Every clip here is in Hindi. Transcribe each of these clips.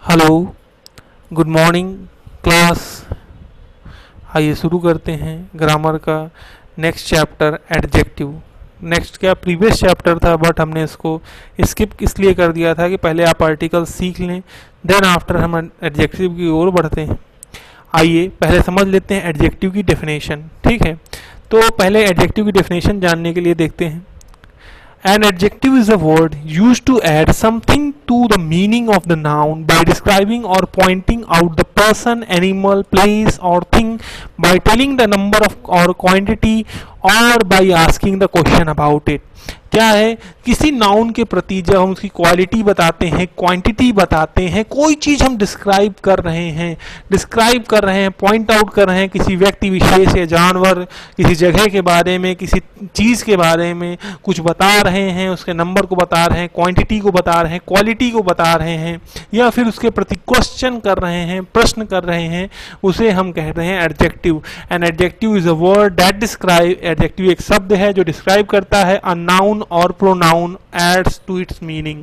Hello, good morning class. आइए शुरू करते हैं ग्रामर का नेक्स्ट चैप्टर एडजेक्टिव। नेक्स्ट क्या प्रीवियस चैप्टर था, बट हमने इसको स्किप इसलिए कर दिया था कि पहले आप आर्टिकल सीख लें, देन आफ्टर हम एडजेक्टिव की ओर बढ़ते हैं। आइए पहले समझ लेते हैं एडजेक्टिव की डेफिनेशन। ठीक है, तो पहले एडजेक्टिव की डेफिनेशन जानने के लिए देखते हैं। An adjective is a word used to add something to the meaning of the noun by describing or pointing out the person, animal, place or thing, by telling the number of or quantity, or by asking the question about it. क्या है, किसी नाउन के प्रति जब हम उसकी क्वालिटी बताते हैं, क्वांटिटी बताते हैं, कोई चीज हम डिस्क्राइब कर रहे हैं, पॉइंट आउट कर रहे हैं किसी व्यक्ति विशेष या जानवर, किसी जगह के बारे में, किसी चीज के बारे में कुछ बता रहे हैं, उसके नंबर को बता रहे हैं, क्वांटिटी को बता रहे हैं, क्वालिटी को बता रहे हैं, या फिर उसके प्रति क्वेश्चन कर रहे हैं, प्रश्न कर रहे हैं, उसे हम कह रहे हैं adjective. An adjective is a word that describe, adjective एक शब्द है जो डिस्क्राइब करता है अ नाउन और pronoun adds to its meaning.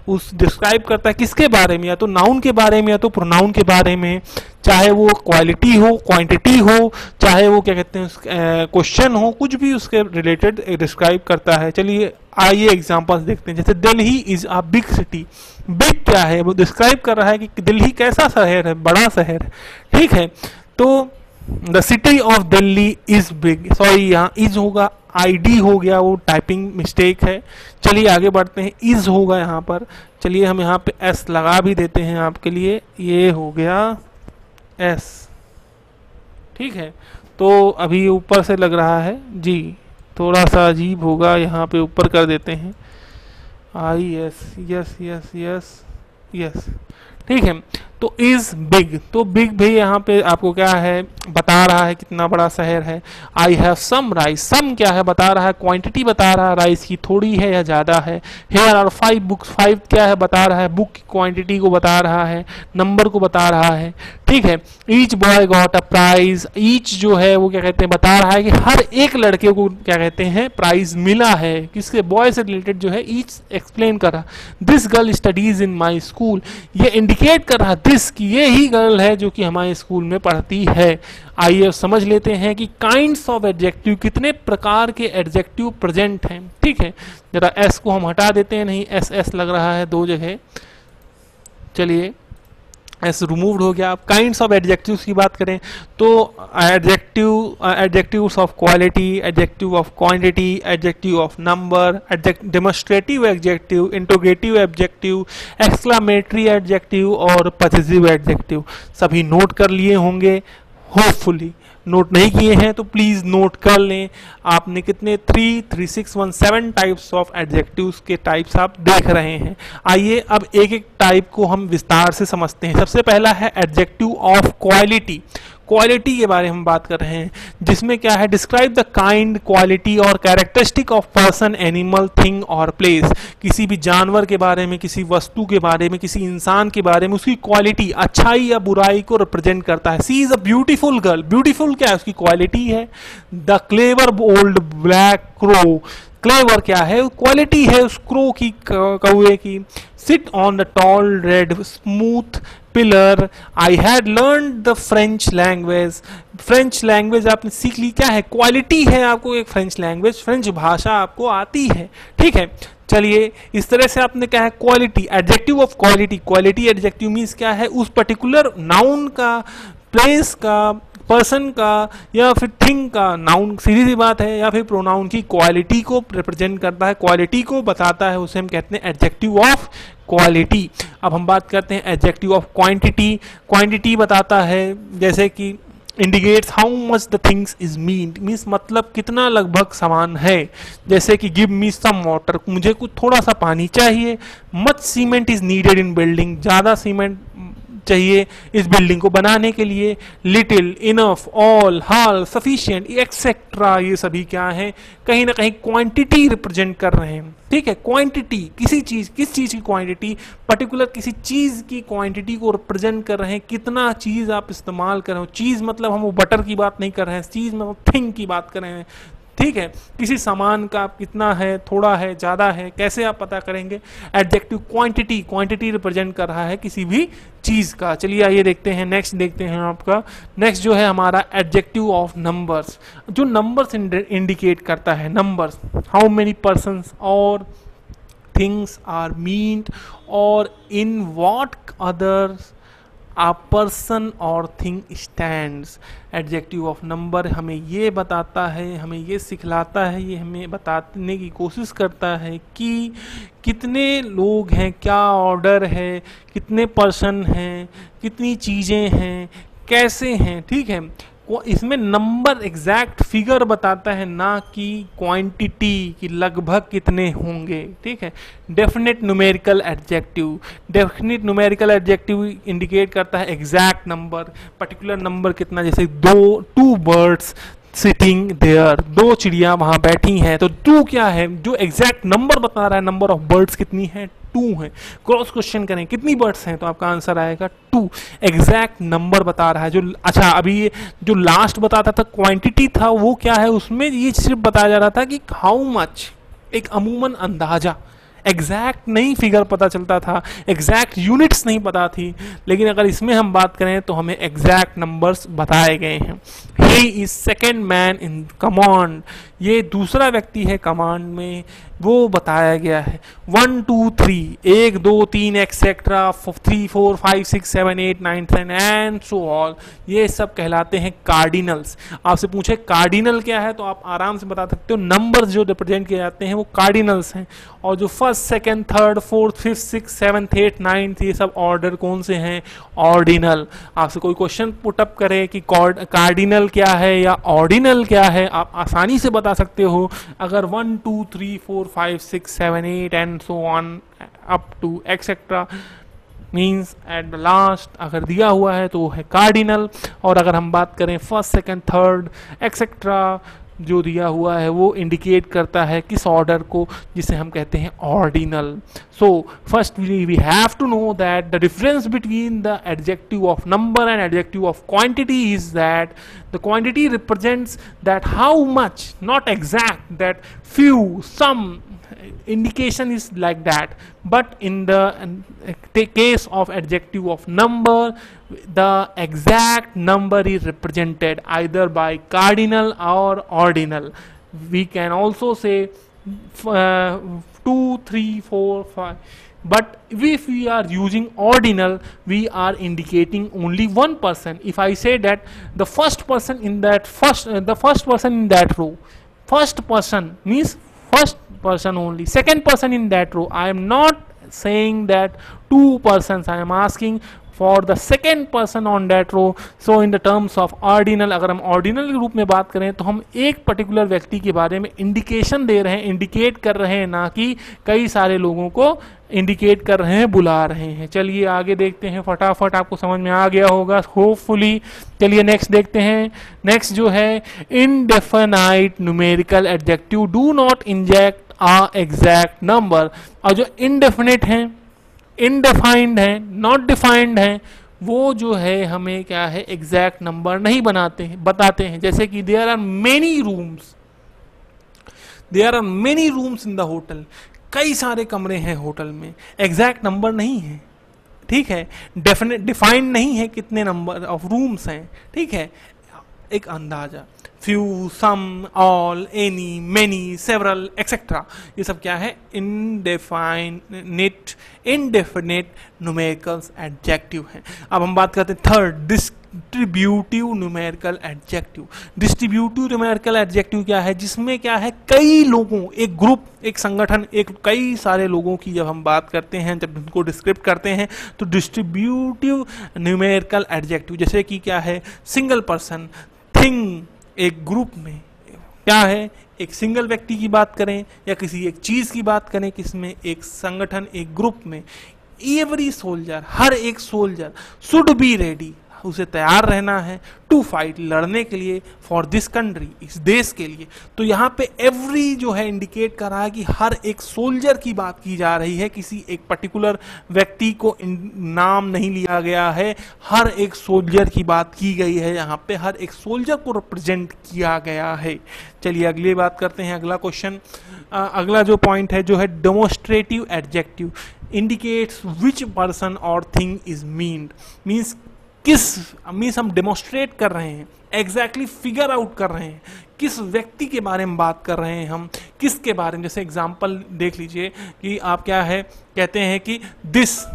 उस डिस्क्राइब करता है किसके बारे में, या तो नाउन के बारे में या तो प्रोनाउन के बारे में, चाहे वो क्वालिटी हो, क्वांटिटी हो, चाहे वो क्या कहते हैं क्वेश्चन हो, कुछ भी उसके रिलेटेड डिस्क्राइब करता है। चलिए आइए एग्जांपल्स देखते हैं। जैसे Delhi is a big city. Big क्या है, वो डिस्क्राइब कर रहा है कि दिल्ली कैसा शहर है, बड़ा शहर है। ठीक है, तो the city of Delhi is big, sorry यहाँ इज होगा, आईडी हो गया, वो टाइपिंग मिस्टेक है। चलिए आगे बढ़ते हैं, इज होगा यहाँ पर। चलिए हम यहाँ पे एस लगा भी देते हैं आपके लिए, ये हो गया एस। ठीक है, तो अभी ऊपर से लग रहा है जी, थोड़ा सा अजीब होगा, यहाँ पे ऊपर कर देते हैं I S, yes yes yes yes. ठीक है, तो इज बिग, तो बिग भी यहाँ पे आपको क्या है बता रहा है कितना बड़ा शहर है। आई हैव सम राइस, सम क्या है बता रहा है, क्वांटिटी बता रहा है राइस की थोड़ी है या ज्यादा है। हेयर आर 5 बुक्स, 5 क्या है बता रहा है, बुक की क्वांटिटी को बता रहा है, नंबर को बता रहा है। ठीक है, each boy got a prize, each जो है वो क्या कहते हैं बता रहा है कि हर एक लड़के को क्या कहते हैं प्राइज मिला है, किसके, बॉय से रिलेटेड जो है ईच एक्सप्लेन कर रहा। This girl studies in my school, ये इंडिकेट कर रहा दिस की ये ही गर्ल है जो कि हमारे स्कूल में पढ़ती है। आइए समझ लेते हैं कि काइंड्स ऑफ एडजेक्टिव, कितने प्रकार के एडजेक्टिव प्रेजेंट हैं। ठीक है, जरा एस को हम हटा देते हैं, नहीं एस एस लग रहा है दो जगह। चलिए एस रिमूव्ड हो गया। अब काइंड्स ऑफ एडजेक्टिव्स की बात करें तो adjectives of quality, adjective of quantity, adjective of number, demonstrative adjective, interrogative adjective, exclamatory adjective और पजेसिव एडजेक्टिव। सभी नोट कर लिए होंगे होपफुली। नोट नहीं किए हैं तो प्लीज नोट कर लें। आपने कितने 3, 3, 6, 1, 7 टाइप्स ऑफ एडजेक्टिव्स के टाइप्स आप देख रहे हैं। आइए अब एक एक टाइप को हम विस्तार से समझते हैं। सबसे पहला है एडजेक्टिव ऑफ क्वालिटी। क्वालिटी के बारे में बात कर रहे हैं, जिसमें क्या है डिस्क्राइब द काइंड, क्वालिटी और characteristic of person, animal, thing और प्लेस। किसी भी जानवर के बारे में, किसी वस्तु के बारे में, किसी इंसान के बारे में उसकी क्वालिटी, अच्छाई या बुराई को रिप्रेजेंट करता है। She is a beautiful girl, beautiful क्या है उसकी क्वालिटी है। The clever old black crow, clever क्या है क्वालिटी है उस क्रो की, कौवे की। Sit on the tall red smooth pillar, I had learn the French language, French language आपने सीख ली, क्या है क्वालिटी है आपको एक फ्रेंच लैंग्वेज, फ्रेंच भाषा आपको आती है। ठीक है, चलिए इस तरह से आपने क्या है quality, adjective of quality. Quality adjective means क्या है उस पर्टिकुलर नाउन का, प्लेस का, पर्सन का या फिर थिंग का, नाउन सीधी सी बात है, या फिर प्रोनाउन की क्वालिटी को रिप्रेजेंट करता है, क्वालिटी को बताता है, उसे हम कहते हैं एडजेक्टिव ऑफ क्वालिटी। अब हम बात करते हैं एडजेक्टिव ऑफ क्वांटिटी। क्वांटिटी बताता है जैसे कि indicates how much the things is means मतलब कितना लगभग सामान है। जैसे कि गिव मी सम वाटर, मुझे कुछ थोड़ा सा पानी चाहिए। Much cement is needed in building, ज़्यादा सीमेंट चाहिए इस बिल्डिंग को बनाने के लिए। लिटिल, इनफ, ऑल, हाल, सफिशिएंट, एक्सेट्रा, ये सभी क्या है कहीं ना कहीं क्वांटिटी रिप्रेजेंट कर रहे हैं। ठीक है, क्वांटिटी किसी चीज, किस चीज की क्वांटिटी, पर्टिकुलर किसी चीज की क्वांटिटी को रिप्रेजेंट कर रहे हैं, कितना चीज आप इस्तेमाल कर रहे हो। चीज मतलब हम वो बटर की बात नहीं कर रहे हैं, चीज में वो थिंग की बात कर रहे हैं, ठीक है, किसी सामान का कितना है, थोड़ा है, ज़्यादा है, कैसे आप पता करेंगे? एडजेक्टिव क्वांटिटी, क्वांटिटी रिप्रेजेंट कर रहा है किसी भी चीज़ का। चलिए आइए देखते हैं, नेक्स्ट देखते हैं आपका। नेक्स्ट जो है हमारा एडजेक्टिव ऑफ नंबर्स, जो नंबर्स इंडिकेट करता है, नंबर्स, हाउ मेनी पर्सन्स और थिंग्स आर मीन्ड और in what others a person और thing stands। Adjective of number हमें ये बताता है, हमें ये सिखलाता है, ये हमें बताने की कोशिश करता है कि कितने लोग हैं, क्या ऑर्डर है, कितने पर्सन हैं, कितनी चीज़ें हैं, कैसे हैं। ठीक है, इसमें नंबर एग्जैक्ट फिगर बताता है, ना कि क्वांटिटी कि लगभग कितने होंगे। ठीक है, definite numerical adjective, definite numerical adjective indicate करता है एग्जैक्ट नंबर, पर्टिकुलर नंबर कितना, जैसे टू बर्ड्स सिटिंग देयर, दो चिड़िया वहां बैठी हैं, तो टू क्या है, जो एग्जैक्ट नंबर बता रहा है, नंबर ऑफ बर्ड्स कितनी है, 2 है। क्रॉस क्वेश्चन करें कितनी बर्ड्स हैं, तो आपका आंसर आएगा 2। एग्जैक्ट नंबर बता रहा है। जो अच्छा अभी ये जो लास्ट बताता था क्वांटिटी था, वो क्या है, उसमें ये सिर्फ बताया जा रहा था कि हाउ मच, एक अमूमन अंदाजा, एग्जैक्ट नहीं फिगर पता चलता था, एग्जैक्ट यूनिट्स नहीं पता थी। लेकिन अगर इसमें हम बात करें तो हमें एग्जैक्ट नंबर्स बताए गए हैं। He is second man in command, ये दूसरा व्यक्ति है कमांड में, वो बताया गया है। 1 2 3, 1 2 3 एक्सेट्रा, 3 4 5 6 7 8 9 10 एंड सो ऑल, ये सब कहलाते हैं कार्डिनल्स। आपसे पूछे कार्डिनल क्या है, तो आप आराम से बता सकते हो, नंबर्स जो रिप्रेजेंट किए जाते हैं वो कार्डिनल्स हैं। और जो first, second, third, fourth, fifth, six, seventh, eight, ninth, ये सब ऑर्डर कौन से हैं, ऑर्डिनल। आपसे कोई क्वेश्चन पुटअप करे कि कार्डिनल क्या है या ऑर्डिनल क्या है, आप आसानी से बता सकते हो। अगर 1 2 3 4 5 6 7 8 and so on up to etcetera means at the last अगर दिया हुआ है तो वो है कार्डिनल। और अगर हम बात करें फर्स्ट, सेकंड, थर्ड एक्सेट्रा जो दिया हुआ है वो इंडिकेट करता है किस ऑर्डर को, जिसे हम कहते हैं ordinal. So first we have to know that the difference between the adjective of number and adjective of quantity is that the quantity represents that how much, not exact, that few, some indication is like that, but in the case of adjective of number, the exact number is represented either by cardinal or ordinal. We can also say 2 3 4 5, but if we are using ordinal, we are indicating only one person. If I say that the first person in that the first person in that row, first person means first person only, second person in that row, I am not saying that 2 persons, I am asking for the second person on that row. So in the terms of ordinal, अगर हम ऑर्डिनल के रूप में बात करें तो हम एक पर्टिकुलर व्यक्ति के बारे में इंडिकेशन दे रहे हैं, इंडिकेट कर रहे हैं, ना कि कई सारे लोगों को इंडिकेट कर रहे हैं, बुला रहे हैं। चलिए आगे देखते हैं, फटाफट आपको समझ में आ गया होगा होपफुली। चलिए नेक्स्ट देखते हैं। नेक्स्ट जो है indefinite numerical adjective do not inject a exact number. और जो इनडेफिनेट हैं, इनडिफाइंड है, नॉट डिफाइंड है, वो जो है हमें क्या है, एग्जैक्ट नंबर नहीं बनाते हैं, बताते हैं। जैसे कि there are many rooms, there are many rooms in the hotel, कई सारे कमरे हैं होटल में, एग्जैक्ट नंबर नहीं है। ठीक है, डेफिनेट डिफाइंड नहीं है कितने नंबर ऑफ रूम्स हैं। ठीक है, एक अंदाजा, few, some, all, any, many, several etcetera, ये सब क्या है, इनडेफिनेट न्यूमेरिकल्स एडजेक्टिव हैं। अब हम बात करते हैं third, distributive numerical adjective. Distributive numerical adjective क्या है, जिसमें क्या है, कई लोगों, एक ग्रुप, एक संगठन, एक कई सारे लोगों की जब हम बात करते हैं, जब उनको डिस्क्रिप्ट करते हैं, तो डिस्ट्रीब्यूटिव न्यूमेरिकल एडजेक्टिव, जैसे कि क्या है, सिंगल पर्सन, थिंग, एक ग्रुप में क्या है, एक सिंगल व्यक्ति की बात करें या किसी एक चीज की बात करें, किसमें, एक संगठन, एक ग्रुप में। एवरी सोल्जर, हर एक सोल्जर, शुड बी रेडी, उसे तैयार रहना है टू फाइट, लड़ने के लिए, फॉर दिस कंट्री, इस देश के लिए। तो यहाँ पे एवरी जो है इंडिकेट कर रहा है कि हर एक सोल्जर की बात की जा रही है, किसी एक पर्टिकुलर व्यक्ति को नाम नहीं लिया गया है, हर एक सोल्जर की बात की गई है, यहाँ पे हर एक सोल्जर को रिप्रेजेंट किया गया है। चलिए अगली बात करते हैं, अगला क्वेश्चन, अगला जो पॉइंट है जो है demonstrative adjective indicates which person और थिंग इज मीन्ड। मीन्स हम डेमोस्ट्रेट कर रहे हैं, एग्जैक्टली फिगर आउट कर रहे हैं, किस व्यक्ति के बारे में बात कर रहे हैं हम, किसके बारे में। जैसे एग्जांपल देख लीजिए कि आप क्या है कहते हैं कि दिस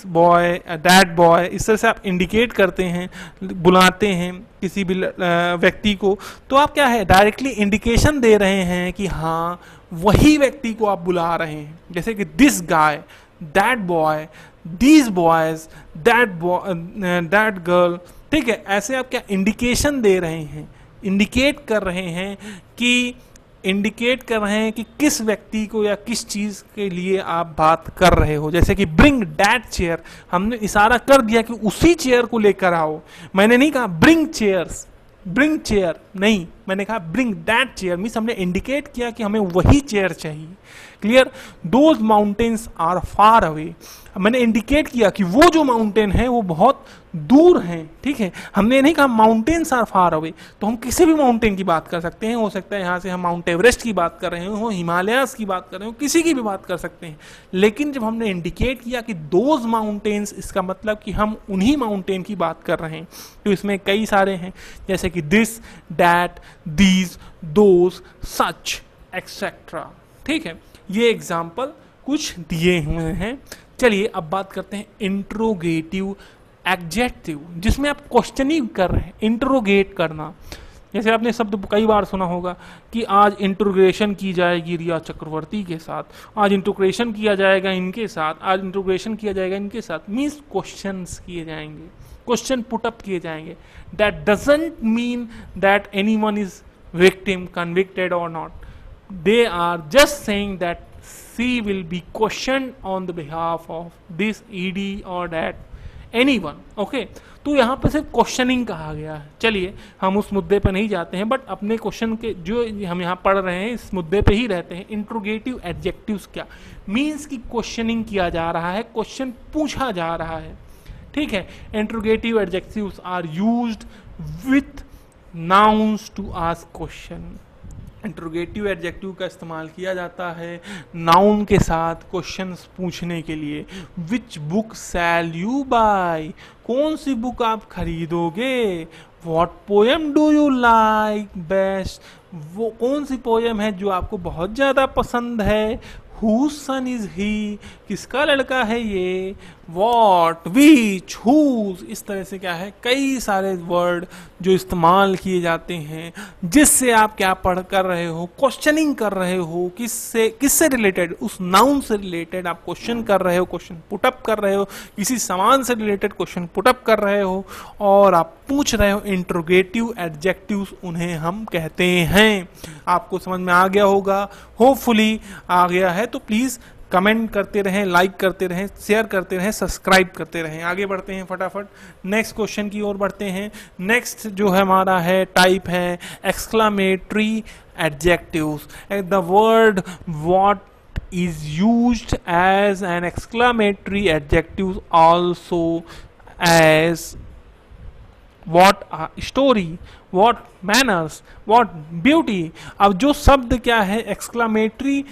बॉय, दैट बॉय, इस तरह से आप इंडिकेट करते हैं, बुलाते हैं किसी भी व्यक्ति को, तो आप क्या है डायरेक्टली इंडिकेशन दे रहे हैं कि हाँ वही व्यक्ति को आप बुला रहे हैं। जैसे कि this guy, that boy, these boys, that girl, ठीक है, ऐसे आप क्या इंडिकेशन दे रहे हैं, इंडिकेट कर रहे हैं कि किस व्यक्ति को या किस चीज के लिए आप बात कर रहे हो। जैसे कि ब्रिंग दैट चेयर, हमने इशारा कर दिया कि उसी चेयर को लेकर आओ। मैंने नहीं कहा ब्रिंग चेयर नहीं, मैंने कहा ब्रिंग दैट चेयर, मीन्स हमने इंडिकेट किया कि हमें वही चेयर चाहिए। Clear. Those mountains are far away, मैंने इंडिकेट किया कि वो जो माउंटेन है वो बहुत दूर हैं, ठीक है। हमने नहीं कहा माउंटेन्स आर फार अवे, तो हम किसी भी माउंटेन की बात कर सकते हैं, हो सकता है यहाँ से हम माउंट एवरेस्ट की बात कर रहे हो, हिमालयास की बात कर रहे हो, किसी की भी बात कर सकते हैं। लेकिन जब हमने इंडिकेट किया कि दोज माउंटेन्स, इसका मतलब कि हम उन्हीं माउंटेन की बात कर रहे हैं। तो इसमें कई सारे हैं, जैसे कि this, that, these, those, such, etcetera, ठीक है। ये एग्जाम्पल कुछ दिए हुए हैं। चलिए अब बात करते हैं इंट्रोगेटिव एडजेक्टिव, जिसमें आप क्वेश्चनिंग कर रहे हैं, इंट्रोगेट करना। जैसे आपने शब्द कई बार सुना होगा कि आज इंट्रोग्रेशन की जाएगी रिया चक्रवर्ती के साथ, आज इंट्रोग्रेशन किया जाएगा इनके साथ, आज इंट्रोग्रेशन किया जाएगा इनके साथ, मीन्स क्वेश्चंस किए जाएंगे, क्वेश्चन पुटअप किए जाएंगे। That doesn't mean that anyone is victim, convicted और not, they are just saying that she will be questioned on the behalf of this ED or that anyone, okay। तो यहाँ पे सिर्फ क्वेश्चनिंग कहा गया है। चलिए हम उस मुद्दे पे नहीं जाते हैं, बट अपने क्वेश्चन के जो हम यहाँ पढ़ रहे हैं इस मुद्दे पे ही रहते हैं। इंट्रोगेटिव एडजेक्टिव्स क्या मीन्स कि क्वेश्चनिंग किया जा रहा है, क्वेश्चन पूछा जा रहा है, ठीक है। Interrogative adjectives are used with nouns to ask question. Interrogative adjective का इस्तेमाल किया जाता है नाउन के साथ क्वेश्चंस पूछने के लिए। Which book shall you buy, कौन सी बुक आप खरीदोगे। What poem do you like best, वो कौन सी पोएम है जो आपको बहुत ज़्यादा पसंद है। Whose son is he, किसका लड़का है ये। What, which, whose, इस तरह से क्या है कई सारे वर्ड जो इस्तेमाल किए जाते हैं, जिससे आप क्या पढ़ कर रहे हो, क्वेश्चनिंग कर रहे हो, किससे रिलेटेड, उस नाउन से रिलेटेड आप क्वेश्चन कर रहे हो, क्वेश्चन पुटअप कर रहे हो, किसी सामान से रिलेटेड क्वेश्चन पुटअप कर रहे हो और आप पूछ रहे हो। इंट्रोगेटिव एडजेक्टिव्स उन्हें हम कहते हैं। आपको समझ में आ गया होगा, होपफुली आ गया है, तो प्लीज कमेंट करते रहें, लाइक करते रहें, शेयर करते रहें, सब्सक्राइब करते रहें। आगे बढ़ते हैं फटाफट नेक्स्ट क्वेश्चन की ओर बढ़ते हैं। नेक्स्ट जो है हमारा है टाइप है exclamatory adjectives. The word what is used as an exclamatory adjective also as what story, what manners, what beauty। अब जो शब्द क्या है एक्सक्लामेटरी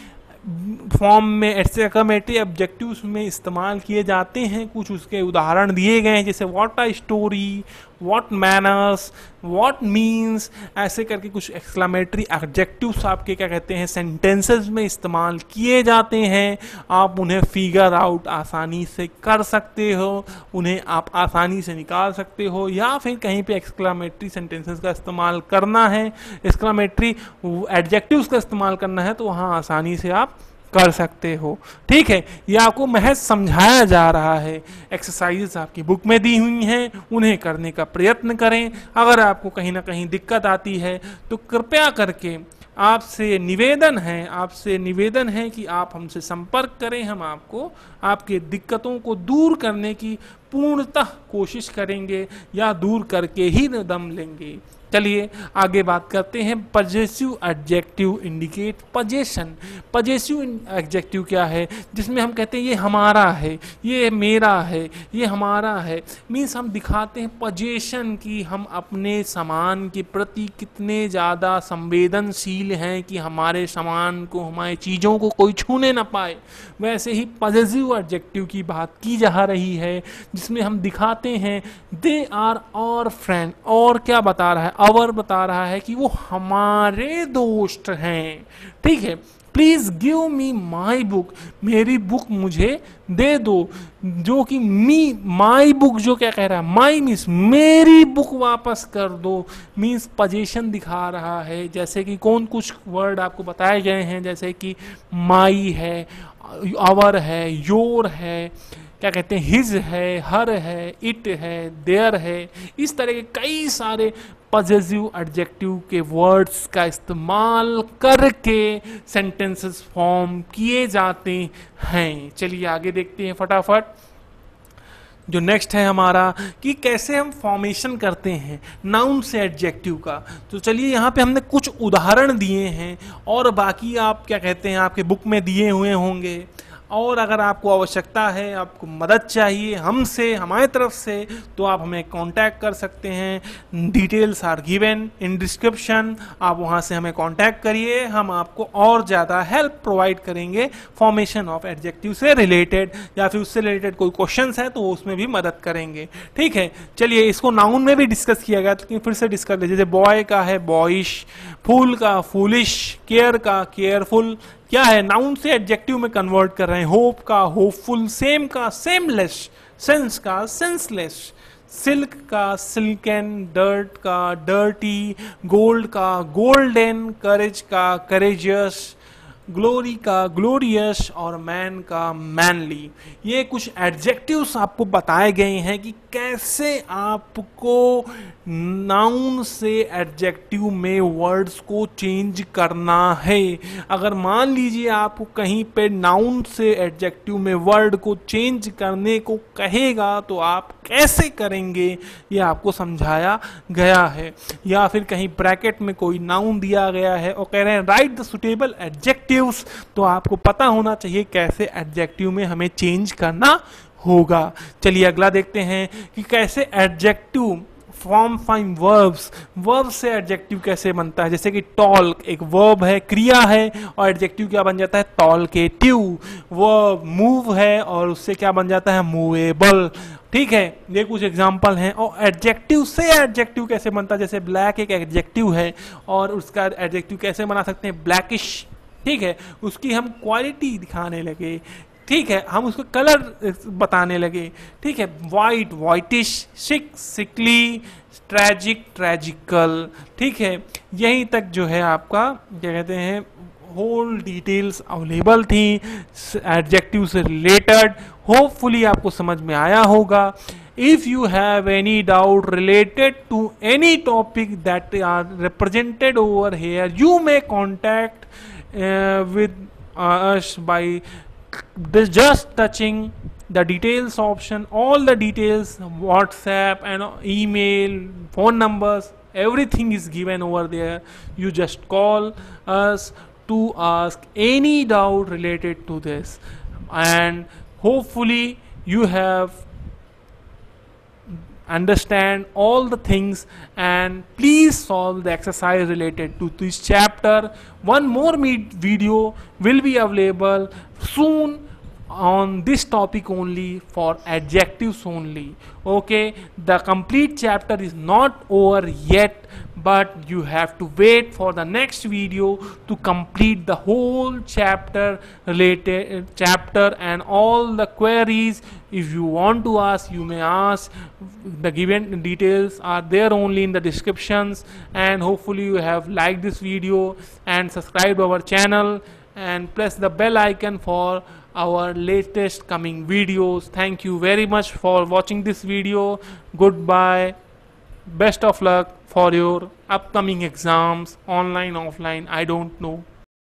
फॉर्म में, एक्सक्लामेटरी ऑब्जेक्टिव्स में इस्तेमाल किए जाते हैं, कुछ उसके उदाहरण दिए गए हैं, जैसे what a story, what manners, what means, ऐसे करके कुछ एक्सक्लामेटरी एडजेक्टिव्स आपके क्या कहते हैं सेंटेंसेस में इस्तेमाल किए जाते हैं। आप उन्हें फिगर आउट आसानी से कर सकते हो, उन्हें आप आसानी से निकाल सकते हो, या फिर कहीं पे एक्सक्लामेटरी सेंटेंसेस का इस्तेमाल करना है, एक्सक्लामेटरी एडजेक्टिव्स का इस्तेमाल करना है, तो वहाँ आसानी से आप कर सकते हो। ठीक है, ये आपको महज समझाया जा रहा है। एक्सरसाइजेस आपकी बुक में दी हुई हैं, उन्हें करने का प्रयत्न करें। अगर आपको कहीं ना कहीं दिक्कत आती है तो कृपया करके आपसे निवेदन है कि आप हमसे संपर्क करें। हम आपको आपके दिक्कतों को दूर करने की पूर्णतः कोशिश करेंगे या दूर करके ही दम लेंगे। चलिए आगे बात करते हैं। Possessive adjective indicate possession. Possessive adjective क्या है? जिसमें हम कहते हैं ये हमारा है, ये मेरा है, ये हमारा है। मीन्स हम दिखाते हैं पजेशन की हम अपने सामान के प्रति कितने ज़्यादा संवेदनशील हैं कि हमारे सामान को, हमारी चीज़ों को कोई छूने ना पाए। वैसे ही पजेसिव एडजेक्टिव की बात की जा रही है, जिसमें हम दिखाते हैं दे आर और फ्रेंड। और क्या बता रहा है? अवर बता रहा है कि वो हमारे दोस्त हैं। ठीक है, please give me my book, मेरी बुक मुझे दे दो। जो कि माई बुक जो क्या कह रहा है? माई मीन्स मेरी बुक वापस कर दो, मीन्स पजेशन दिखा रहा है। जैसे कि कौन कुछ वर्ड आपको बताए गए हैं, जैसे कि माई है, आवर है, योर है, क्या कहते हैं, हिज है, हर है, इट है, देयर है। इस तरह के कई सारे पजेसिव एडजेक्टिव के वर्ड्स का इस्तेमाल करके सेंटेंसेस फॉर्म किए जाते हैं। चलिए आगे देखते हैं फटाफट। जो नेक्स्ट है हमारा कि कैसे हम फॉर्मेशन करते हैं नाउन से एडजेक्टिव का। तो चलिए यहाँ पे हमने कुछ उदाहरण दिए हैं और बाकी आप क्या कहते हैं आपके बुक में दिए हुए होंगे। और अगर आपको आवश्यकता है, आपको मदद चाहिए हमसे, हमारे तरफ से, तो आप हमें कांटेक्ट कर सकते हैं। Details are given in description. आप वहाँ से हमें कांटेक्ट करिए, हम आपको और ज़्यादा हेल्प प्रोवाइड करेंगे फॉर्मेशन ऑफ एडजेक्टिव से रिलेटेड, या फिर उससे रिलेटेड कोई क्वेश्चंस है तो उसमें भी मदद करेंगे। ठीक है, चलिए इसको नाउन में भी डिस्कस किया गया, लेकिन फिर से डिस्कस लीजिए। जैसे बॉय का है बॉयिश, फूल का फूलिश, केयर का केयरफुल। क्या है? नाउन से एडजेक्टिव में कन्वर्ट कर रहे हैं। होप का होपफुल, सेम का सेमलेस, सेंस का सेंसलेस, सिल्क का सिल्कन, डर्ट का डर्टी, गोल्ड का गोल्डन, करेज का करेजियस, ग्लोरी का ग्लोरियस और मैन का मैनली। ये कुछ एडजेक्टिव्स आपको बताए गए हैं कि कैसे आपको नाउन से एडजेक्टिव में वर्ड्स को चेंज करना है। अगर मान लीजिए आपको कहीं पे नाउन से एडजेक्टिव में वर्ड को चेंज करने को कहेगा तो आप कैसे करेंगे, ये आपको समझाया गया है। या फिर कहीं ब्रैकेट में कोई नाउन दिया गया है और कह रहे हैं राइट द सुटेबल एडजेक्टिव्स, तो आपको पता होना चाहिए कैसे एडजेक्टिव में हमें चेंज करना होगा। चलिए अगला देखते हैं कि कैसे एडजेक्टिव फॉर्म फाइम वर्ब्स। वर्ब से एडजेक्टिव कैसे बनता है? जैसे कि टॉल एक वर्ब है, क्रिया है, और एडजेक्टिव क्या बन जाता है? टॉलकेटिव। वर्ब मूव है और उससे क्या बन जाता है? मूवेबल। ठीक है, ये कुछ एग्जाम्पल हैं। और एडजेक्टिव से एडजेक्टिव कैसे बनता है? जैसे ब्लैक एक एडजेक्टिव है और उसका एडजेक्टिव कैसे बना सकते हैं? ब्लैकिश। ठीक है, उसकी हम क्वालिटी दिखाने लगे। ठीक है, हम उसको कलर बताने लगे। ठीक है, वाइट वाइटिश, सिक सिकली, ट्रैजिक ट्रैजिकल। ठीक है, यहीं तक जो है आपका क्या कहते हैं होल डिटेल्स अवेलेबल थी एडजेक्टिव से रिलेटेड। होपफुली आपको समझ में आया होगा। If you have any doubt related to any topic that are represented over here, you may contact with us by just touching the details option. All the details, WhatsApp and email, phone numbers, everything is given over there. You just call us to ask any doubt related to this, and hopefully you have understand all the things, and please solve the exercise related to this chapter. One more video will be available soon on this topic only, for adjectives only. Okay, the complete chapter is not over yet, but you have to wait for the next video to complete the whole chapter and all the queries. If you want to ask, you may ask. The given details are there only in the descriptions, and hopefully you have liked this video and subscribed our channel and press the bell icon for our latest coming videos. Thank you very much for watching this video. Goodbye. Best of luck for your upcoming exams, online offline I don't know.